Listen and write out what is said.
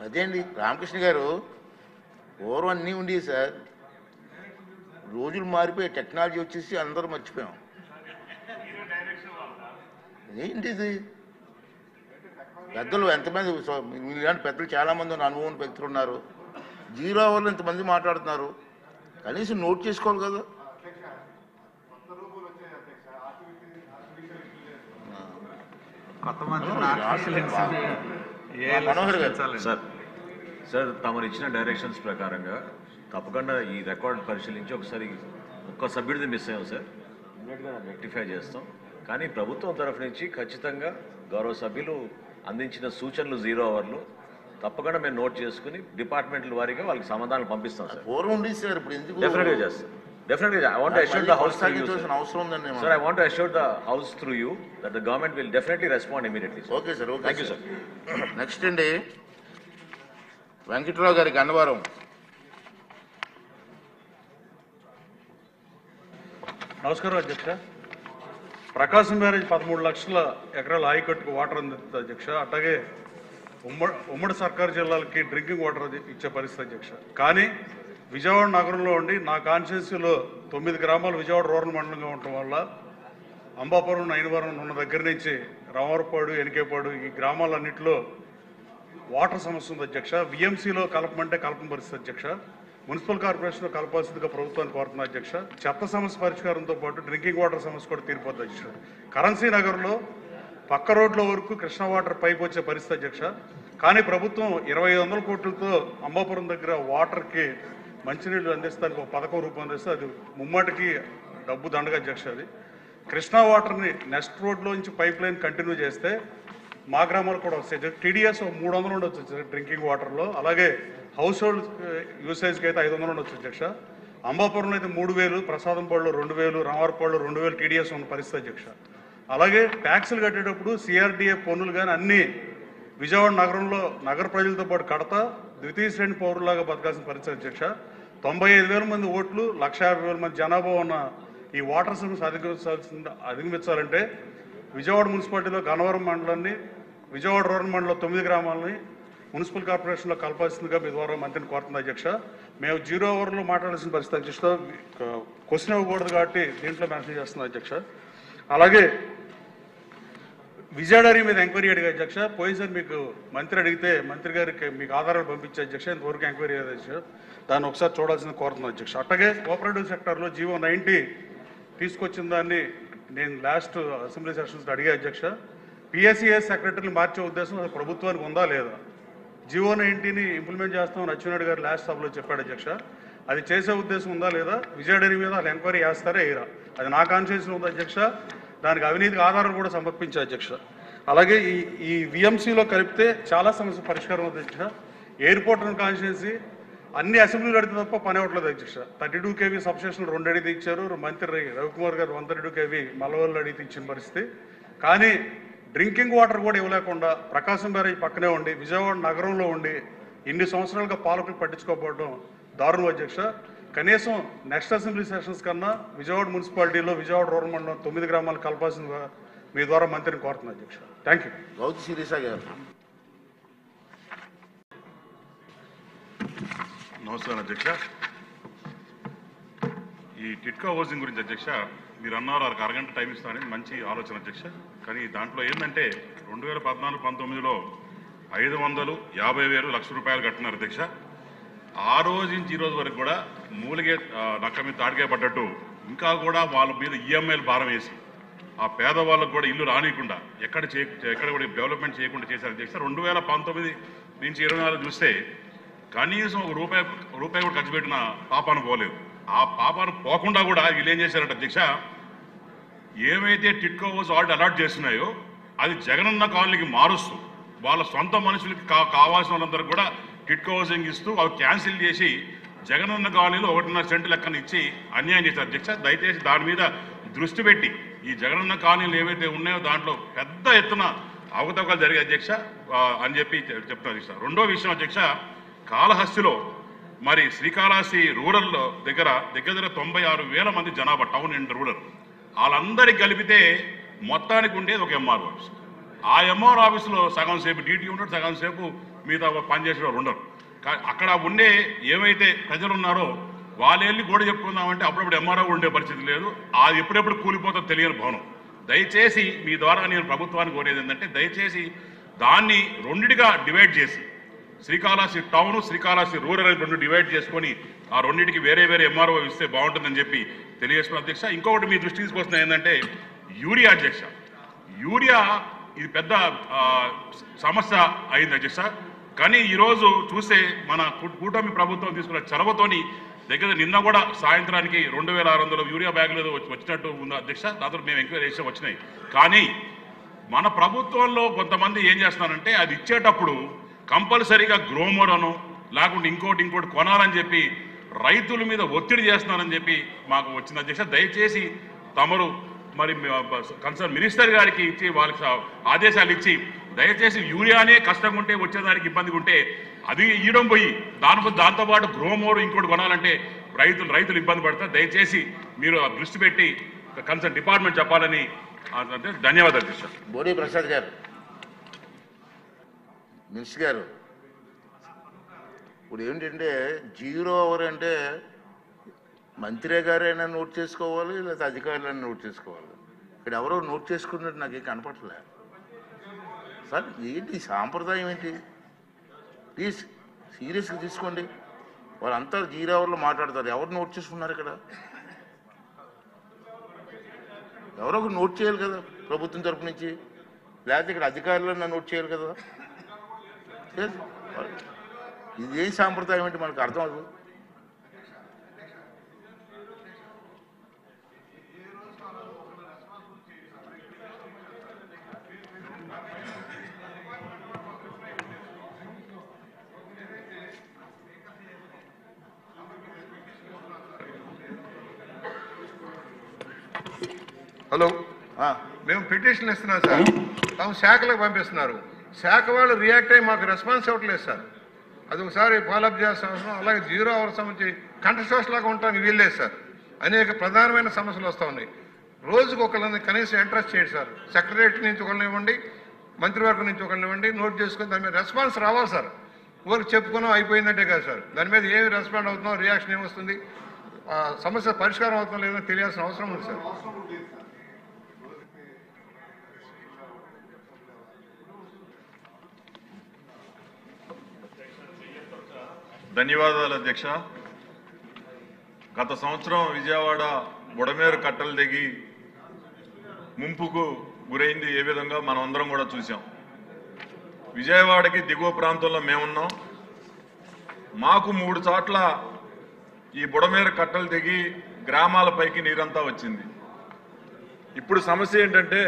అదే అండి రామకృష్ణ గారు పూర్వం అన్నీ ఉండేవి సార్. రోజులు మారిపోయి టెక్నాలజీ వచ్చేసి అందరూ మర్చిపోయాం. ఏంటిది పెద్దలు ఎంతమంది ఇలాంటి పెద్దలు చాలామంది అనుభవం వ్యక్తులు ఉన్నారు. జీరో అవర్లు ఇంతమంది మాట్లాడుతున్నారు. కనీసం నోట్ చేసుకోవాలి కదా. మనోహర్ గారు సార్ తమరు ఇచ్చిన డైరెక్షన్స్ ప్రకారంగా తప్పకుండా ఈ రికార్డు పరిశీలించి ఒకసారి ఒక్క సభ్యుడిది మిస్ అయ్యాం సార్, ఇమ్మీడియట్గా రెక్టిఫై చేస్తాం. కానీ ప్రభుత్వం తరఫు నుంచి ఖచ్చితంగా గౌరవ సభ్యులు అందించిన సూచనలు 0 అవర్లు తప్పకుండా మేము నోట్ చేసుకుని డిపార్ట్మెంట్ల వారీగా వాళ్ళకి సమాధానాలు పంపిస్తాం సార్. పూర్వం ఉండేది సార్, ఇప్పుడు ఎందుకు డెఫినెట్గా చేస్తాం. Definitely, I want to assure the House through you, sir. Sir, I want to assure the House through you that the government will definitely respond immediately, sir. Okay, sir. Okay, thank you, sir. Next day, Venkataravu Gari Gannavaram. నమస్కారం అధ్యక్ష. ప్రకాశం barrage 13 లక్షల ఎకరాల ఆయకట్టుకు water అందుతుంది అధ్యక్ష. అట్లాగే ఉమ్మడి సర్కారు జిల్లాలకి డ్రింకింగ్ వాటర్ ఇచ్చే పరిస్థితి అధ్యక్ష. కానీ విజయవాడ నగరంలో ఉండి నా కాన్స్టిట్యున్సీలో 9 గ్రామాలు విజయవాడ రూరల్ మండలంగా ఉండటం వల్ల అంబాపురం, నైనవరం ఉన్న దగ్గర నుంచి రామవరపాడు, ఎనికేపాడు ఈ గ్రామాలన్నింటిలో వాటర్ సమస్య ఉంది అధ్యక్ష. విఎంసీలో కలపమంటే కలపని పరిస్థితి అధ్యక్ష. మున్సిపల్ కార్పొరేషన్లో కలపాల్సిందిగా ప్రభుత్వాన్ని కోరుతున్నా అధ్యక్ష. చెత్త సమస్య పరిష్కారంతో పాటు డ్రింకింగ్ వాటర్ సమస్య కూడా తీరిపోద్ది అధ్యక్ష. కరెన్సీ నగర్లో పక్క రోడ్ల వరకు కృష్ణా వాటర్ పైపు వచ్చే పరిస్థితి అధ్యక్ష. కానీ ప్రభుత్వం 2500 కోట్లతో అంబాపురం దగ్గర వాటర్కి మంచినీళ్ళు అందిస్తానికి ఒక పథకం రూపొందిస్తే అది ముమ్మాటికి డబ్బు దండగా అధ్యక్ష. అది కృష్ణా వాటర్ని నెక్స్ట్ రోడ్లోంచి పైప్ లైన్ కంటిన్యూ చేస్తే మా గ్రామాలు కూడా వస్తాయి. టీడీఎస్ 300 ఉండొచ్చు డ్రింకింగ్ వాటర్లో. అలాగే హౌస్ హోల్డ్ యూసేజ్కి అయితే 500 ఉండొచ్చు అధ్యక్ష. అంబాపురంలో అయితే 3000, ప్రసాదంపాడులో 2000, రామవరపాడులో 2000 టీడీఎస్ ఉన్న పరిస్థితి అధ్యక్ష. అలాగే ట్యాక్సులు కట్టేటప్పుడు సిఆర్డీఏ పన్నులు కానీ అన్నీ విజయవాడ నగరంలో నగర ప్రజలతో పాటు కడతా ద్వితీయ శ్రేణి పౌరులాగా బతకాల్సిన పరిస్థితి అధ్యక్ష. 95,000 మంది ఓట్లు, 1,50,000 మంది జనాభా ఉన్న ఈ వాటర్ సమస్య అధిగమించాలంటే విజయవాడ మున్సిపాలిటీలో గన్నవరం మండలాన్ని, విజయవాడ రూరల్ మండలంలో 9 గ్రామాలని మున్సిపల్ కార్పొరేషన్లో కలపాల్సిందిగా మీ ద్వారా మంత్రిని కోరుతుంది అధ్యక్ష. మేము 0 అవర్లో మాట్లాడాల్సిన పరిస్థితి అధ్యక్ష. క్వశ్చన్ ఇవ్వకూడదు కాబట్టి దీంట్లో మెన్షన్ చేస్తుంది అధ్యక్ష. అలాగే విజయ డైరీ మీద ఎంక్వైరీ అడిగా అధ్యక్ష. పోయినసారి మీకు మంత్రి అడిగితే మంత్రి గారికి మీకు ఆధారాలు పంపించే అధ్యక్ష. ఇంతవరకు ఎంక్వైరీ అయ్యేది అధ్యక్ష. దాన్ని ఒకసారి చూడాల్సింది కోరుతున్నాను అధ్యక్ష. అట్లాగే కోఆపరేటివ్ సెక్టర్లో జీవో 90 తీసుకొచ్చిన దాన్ని నేను లాస్ట్ అసెంబ్లీ సెషన్స్ అడిగా అధ్యక్ష. పిఎస్సిఎస్ సెక్రటరీని మార్చే ఉద్దేశం అది ప్రభుత్వానికి ఉందా లేదా? జీవో 90ని ఇంప్లిమెంట్ చేస్తామని అచ్చెన్నాయుడు గారు లాస్ట్ సభలో చెప్పాడు అధ్యక్ష. అది చేసే ఉద్దేశం ఉందా లేదా? విజయ డైరీ మీద వాళ్ళు ఎంక్వైరీ చేస్తారా వేయరా? అది నా కాన్స్టిట్యూన్సీలో ఉంది అధ్యక్ష. దానికి అవినీతికి ఆధారాలు కూడా సమర్పించే అధ్యక్ష. అలాగే ఈ విఎంసీలో కలిపితే చాలా సమస్య పరిష్కారం అవుతుంది అధ్యక్ష. ఎయిర్పోర్ట్ కాన్స్టిట్యూన్సీ అన్ని అసెంబ్లీలు అడిగితే తప్ప పని అవ్వట్లేదు అధ్యక్ష. 32 kV సబ్స్టేషన్లు 2 అడిగితే ఇచ్చారు. మంత్రి రవికుమార్ గారు 132 kV మల్లవల్లి అడిగితే ఇచ్చిన పరిస్థితి. కానీ డ్రింకింగ్ వాటర్ కూడా ఇవ్వలేకుండా ప్రకాశం బ్యారేజ్ పక్కనే ఉండి విజయవాడ నగరంలో ఉండి ఇన్ని సంవత్సరాలుగా పాలకులు పట్టించుకోకపోవడం దారుణం అధ్యక్ష. కనీసం నెక్స్ట్ అసెంబ్లీ సెషన్స్ కన్నా విజయవాడ మున్సిపాలిటీలో విజయవాడ రూరల్ మండలం 9 గ్రామాలు కలపాల్సిందిగా మీ ద్వారా మంత్రిని కోరుతున్నా అధ్యక్ష. Thank you. గౌతు శిరీష గారు. నమస్కారం అధ్యక్ష. ఈ టిట్కా హౌసింగ్ గురించి అధ్యక్ష మీరు అన్నారు ఒక అరగంట టైం ఇస్తానని మంచి ఆలోచన అధ్యక్ష. కానీ దాంట్లో ఏంటంటే 2014-19లో 550,000 లక్ష రూపాయలు కట్టినారు అధ్యక్ష. ఆ రోజు నుంచి ఈ రోజు వరకు కూడా మూలిగే నక్క మీద తాడికే పడ్డట్టు ఇంకా కూడా వాళ్ళ మీద ఈఎంఐలు భారం వేసి ఆ పేదవాళ్ళకు కూడా ఇల్లు రానియకుండా ఎక్కడ కూడా డెవలప్మెంట్ చేయకుండా చేశారు అధ్యక్ష. 2019 నుంచి 24 చూస్తే కనీసం రూపాయి కూడా ఖర్చు పెట్టిన పాపాను పోలేదు. ఆ పాపాను పోకుండా కూడా వీళ్ళు ఏం చేశారంటే అధ్యక్ష, ఏమైతే టిట్కో హౌస్ ఆల్రెడీ అలాట్ చేస్తున్నాయో అది జగనన్న కాలనీకి మారుస్తూ వాళ్ళ సొంత మనుషులకి కావాల్సిన వాళ్ళందరూ కూడా టిట్కో హౌసింగ్ ఇస్తూ అవి క్యాన్సిల్ చేసి జగనన్న కాలనీలో 1.5 సెంటు లెక్కన ఇచ్చి అన్యాయం చేశారు అధ్యక్ష. దయచేసి దాని మీద దృష్టి పెట్టి ఈ జగనన్న కాలనీలు ఏవైతే ఉన్నాయో దాంట్లో పెద్ద ఎత్తున అవకతవకలు జరిగే అధ్యక్ష అని చెప్పి చెప్తున్నారు అధ్యక్ష. రెండో విషయం అధ్యక్ష, కాళహస్తిలో మరి శ్రీకాళహస్తి రూరల్ దగ్గర 96,000 మంది జనాభా, టౌన్ అండ్ రూరల్, వాళ్ళందరికీ కలిపితే మొత్తానికి ఉండేది ఒక ఎంఆర్ఓ ఆఫీస్. ఆ ఎంఆర్ఓ ఆఫీసులో సగం సేపు డ్యూటీ ఉంటాడు, సగం సేపు మిగతా పనిచేసే వాళ్ళు ఉండరు. అక్కడ ఉండే ఏమైతే ప్రజలు ఉన్నారో వాళ్ళు వెళ్ళి కూడా చెప్పుకుందామంటే అప్పుడప్పుడు ఎంఆర్ఓ ఉండే పరిస్థితి లేదు. అది ఎప్పుడెప్పుడు కూలిపోతుందో తెలియని భవనం. దయచేసి మీ ద్వారా నేను ప్రభుత్వానికి కోరేది ఏంటంటే దయచేసి దాన్ని రెండిటిగా డివైడ్ చేసి శ్రీకాళహస్తి టౌన్ శ్రీకాళహస్తి రూరల్ రెండు డివైడ్ చేసుకొని ఆ రెండింటికి వేరే వేరే ఎంఆర్ఓ ఇస్తే బాగుంటుందని చెప్పి తెలియజేస్తున్న అధ్యక్ష. ఇంకొకటి మీ దృష్టికి తీసుకొస్తున్నా ఏంటంటే యూరియా అధ్యక్ష. యూరియా ఇది పెద్ద సమస్య అయింది అధ్యక్ష. కానీ ఈరోజు చూస్తే మన కూటమి ప్రభుత్వం తీసుకున్న చొరవతోని దగ్గర నిన్న కూడా సాయంత్రానికి 2600 యూరియా బ్యాగులు వచ్చినట్టు ఉంది అధ్యక్ష. దాంతో మేము ఎంక్వైరీ చేసి వచ్చినాయి. కానీ మన ప్రభుత్వంలో కొంతమంది ఏం చేస్తున్నారంటే అది ఇచ్చేటప్పుడు కంపల్సరీగా గ్రోమర్ అను లేకుంటే ఇంకోటి కొనాలని చెప్పి రైతుల మీద ఒత్తిడి చేస్తున్నారని చెప్పి మాకు వచ్చింది అధ్యక్ష. దయచేసి తమరు మరి కన్సర్న్ మినిస్టర్ గారికి ఇచ్చి వాళ్ళకి ఆదేశాలు ఇచ్చి దయచేసి యూరియానే కష్టంగా ఉంటే వచ్చేదానికి ఇబ్బందిగా ఉంటే అది ఇవ్వడం పోయి దాంతోపాటు గ్రోమోర్ ఇంకోటి కొనాలంటే రైతులు ఇబ్బంది పడతారు. దయచేసి మీరు దృష్టి పెట్టి కన్సర్న్ డిపార్ట్మెంట్ చెప్పాలని అంటే ధన్యవాదాలు అధ్యక్ష. బోడి ప్రసాద్ గారు, మినిస్టర్ గారు, ఇప్పుడు ఏంటంటే 0 అవర్ అంటే మంత్రి గారైనా నోట్ చేసుకోవాలి లేదా అధికారులైనా నోట్ చేసుకోవాలి. ఇక్కడ ఎవరో నోట్ చేసుకున్నట్టు నాకు కనపడలే సార్. ఏంటి సాంప్రదాయం ఏంటి? ప్లీజ్ సీరియస్గా తీసుకోండి. వాళ్ళంతా 0 అవర్లో మాట్లాడతారు. ఎవరు నోట్ చేసుకున్నారు ఇక్కడ? ఎవరో ఒకరు నోట్ చేయాలి కదా ప్రభుత్వం తరపు నుంచి, లేకపోతే ఇక్కడ అధికారులన్నా నోట్ చేయాలి కదా. ఇది ఏం సాంప్రదాయం అంటే మనకు అర్థం అవ్వదు. హలో, మేము పిటిషన్ ఇస్తున్నాం సార్. తాము శాఖలకు పంపిస్తున్నారు. శాఖ వాళ్ళు రియాక్ట్ అయ్యి మాకు రెస్పాన్స్ ఇవ్వట్లేదు సార్. అది ఒకసారి ఫాలోఅప్ చేస్తాం. అలాగే 0 అవర్ సంబంధించి కంటెస్ట్ లాగా ఉండటానికి వీల్లేదు సార్. అనేక ప్రధానమైన సమస్యలు వస్తూ ఉన్నాయి. రోజుకు ఒకళ్ళని కనీసం ఇంట్రెస్ట్ చేయండి సార్. సెక్రటరీ నుంచి ఒకళ్ళని ఇవ్వండి, మంత్రివర్గం నుంచి ఒకళ్ళని ఇవ్వండి, నోట్ చేసుకొని దాని మీద రెస్పాన్స్ రావాలి సార్. ఊరికి చెప్పుకున్నాం అయిపోయిందంటే కాదు సార్. దాని మీద ఏమి రెస్పాండ్ అవుతున్నాం, రియాక్షన్ ఏమొస్తుంది, సమస్య పరిష్కారం అవుతుందో లేదో తెలియాల్సిన అవసరం ఉంది సార్. ధన్యవాదాలు అధ్యక్ష. గత సంవత్సరం విజయవాడ బుడమేరు కట్టలు దిగి ముంపుకు గురైంది ఏ విధంగా మనం అందరం కూడా చూసాం. విజయవాడకి దిగువ ప్రాంతంలో మేమున్నాం. మాకు 3 చోట్ల ఈ బుడమేరు కట్టలు దిగి గ్రామాలపైకి నీరంతా వచ్చింది. ఇప్పుడు సమస్య ఏంటంటే